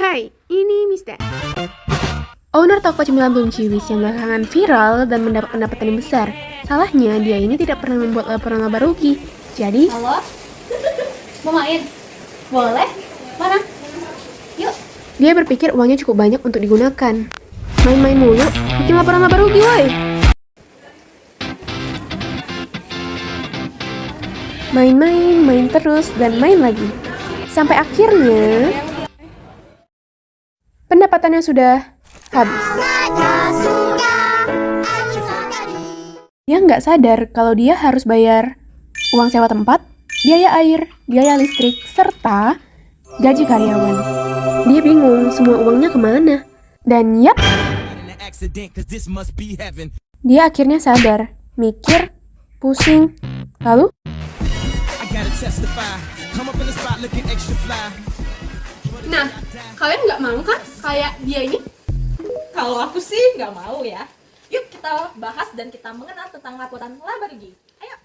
Hai, ini Mister. Owner toko cemilan Belum Ciwis yang belakangan viral dan mendapat pendapatan yang besar. Salahnya, dia ini tidak pernah membuat laporan laba rugi. Jadi, Halo? Mau main? Boleh? Mana? Yuk. dia berpikir uangnya cukup banyak untuk digunakan. Main-main mulu, bikin laporan laba rugi, woi. Main-main, main terus, dan main lagi. Sampai akhirnya, pendapatannya sudah habis. Dia nggak sadar kalau dia harus bayar uang sewa tempat, biaya air, biaya listrik, serta gaji karyawan. Dia bingung semua uangnya kemana. Dan yap, dia akhirnya sadar, mikir, pusing, lalu nah, kalian nggak mau kan kayak dia ini? Kalau aku sih nggak mau ya. Yuk kita bahas dan kita mengenal tentang laporan laba rugi. Ayo.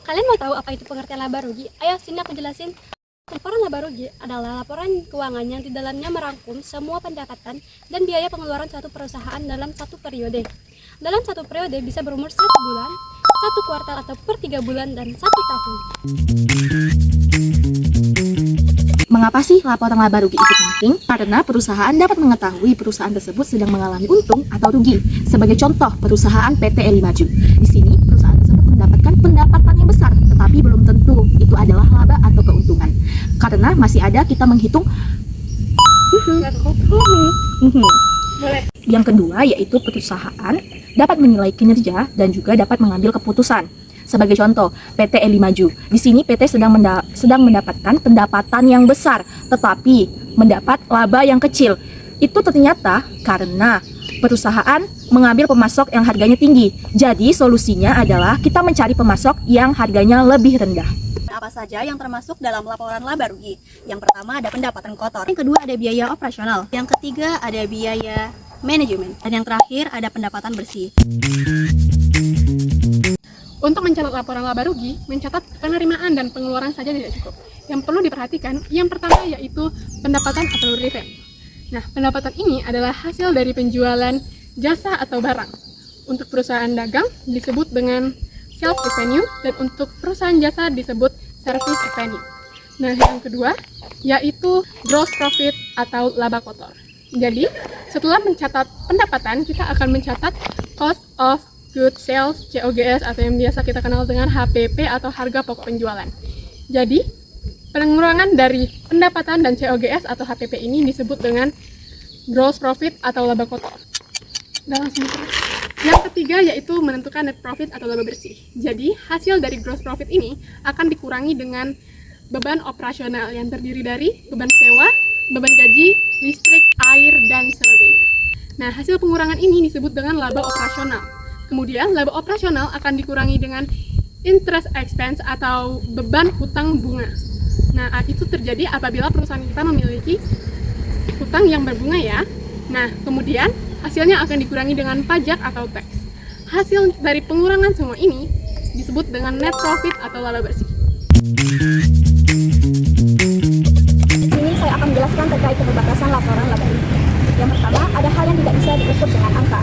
Kalian mau tahu apa itu pengertian laba rugi? Ayo sini aku jelasin. Laporan laba rugi adalah laporan keuangan yang di dalamnya merangkum semua pendapatan dan biaya pengeluaran suatu perusahaan dalam satu periode. Dalam satu periode bisa berumur 1 bulan, 1 kuartal atau per 3 bulan, dan 1 tahun. Mengapa sih laporan laba rugi itu penting? Karena perusahaan dapat mengetahui perusahaan tersebut sedang mengalami untung atau rugi. Sebagai contoh, perusahaan PT Eli Maju. Di sini, perusahaan tersebut mendapatkan pendapatan yang besar, tetapi belum tentu itu adalah laba atau keuntungan. Karena masih ada kita menghitung Yang kedua yaitu perusahaan dapat menilai kinerja dan juga dapat mengambil keputusan. Sebagai contoh, PT Eli Maju. Di sini PT sedang mendapatkan pendapatan yang besar, tetapi mendapat laba yang kecil. Itu ternyata karena perusahaan mengambil pemasok yang harganya tinggi. Jadi solusinya adalah kita mencari pemasok yang harganya lebih rendah. Apa saja yang termasuk dalam laporan laba rugi? Yang pertama ada pendapatan kotor. Yang kedua ada biaya operasional. Yang ketiga ada biaya manajemen. Dan yang terakhir ada pendapatan bersih. Untuk mencatat laporan laba rugi, mencatat penerimaan dan pengeluaran saja tidak cukup. Yang perlu diperhatikan, yang pertama yaitu pendapatan atau revenue. Nah, pendapatan ini adalah hasil dari penjualan jasa atau barang. Untuk perusahaan dagang disebut dengan sales revenue, dan untuk perusahaan jasa disebut service revenue. Nah, yang kedua yaitu gross profit atau laba kotor. Jadi, setelah mencatat pendapatan, kita akan mencatat cost of goods sales, COGS, atau yang biasa kita kenal dengan HPP atau harga pokok penjualan. Jadi, pengurangan dari pendapatan dan COGS atau HPP ini disebut dengan gross profit atau laba kotor. Dan langsung terus. Yang ketiga yaitu menentukan net profit atau laba bersih. Jadi, hasil dari gross profit ini akan dikurangi dengan beban operasional yang terdiri dari beban sewa, beban gaji, listrik, air, dan sebagainya. Nah, hasil pengurangan ini disebut dengan laba operasional. Kemudian, laba operasional akan dikurangi dengan interest expense atau beban hutang bunga. Nah, itu terjadi apabila perusahaan kita memiliki hutang yang berbunga ya. Nah, kemudian hasilnya akan dikurangi dengan pajak atau tax. Hasil dari pengurangan semua ini disebut dengan net profit atau laba bersih. Di sini saya akan menjelaskan terkait pembatasan laporan laba rugi. Yang pertama, ada hal yang tidak bisa diukur dengan angka.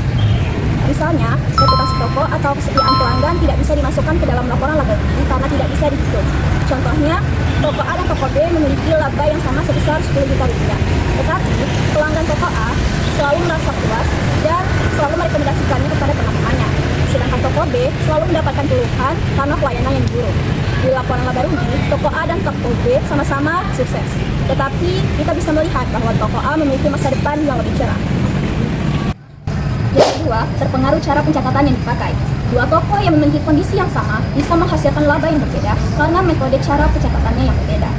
Misalnya, reputasi toko atau kesetiaan pelanggan tidak bisa dimasukkan ke dalam laporan laba rugi karena tidak bisa dihitung. Contohnya, toko A dan toko B memiliki laba yang sama sebesar 10 juta rupiah. Tetapi, pelanggan toko A selalu merasa puas dan selalu merekomendasikannya kepada teman-temannya. Sedangkan toko B selalu mendapatkan keluhan karena pelayanan yang buruk. Di laporan laba rugi, toko A dan toko B sama-sama sukses. Tetapi, kita bisa melihat bahwa toko A memiliki masa depan yang lebih cerah. Yang kedua, terpengaruh cara pencatatan yang dipakai. Dua toko yang memiliki kondisi yang sama bisa menghasilkan laba yang berbeda karena metode cara pencatatannya yang berbeda.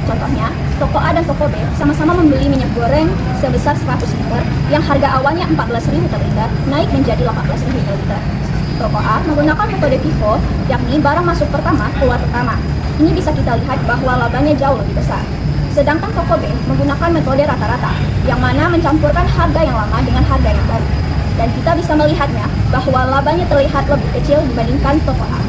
Contohnya, toko A dan toko B sama-sama membeli minyak goreng sebesar 100 liter yang harga awalnya 14.000 per liter naik menjadi 18.000 per liter. Toko A menggunakan metode FIFO, yakni barang masuk pertama, keluar pertama. Ini bisa kita lihat bahwa labanya jauh lebih besar. Sedangkan toko B menggunakan metode rata-rata, yang mana mencampurkan harga yang lama dengan harga yang baru. Dan kita bisa melihatnya bahwa labanya terlihat lebih kecil dibandingkan toko A.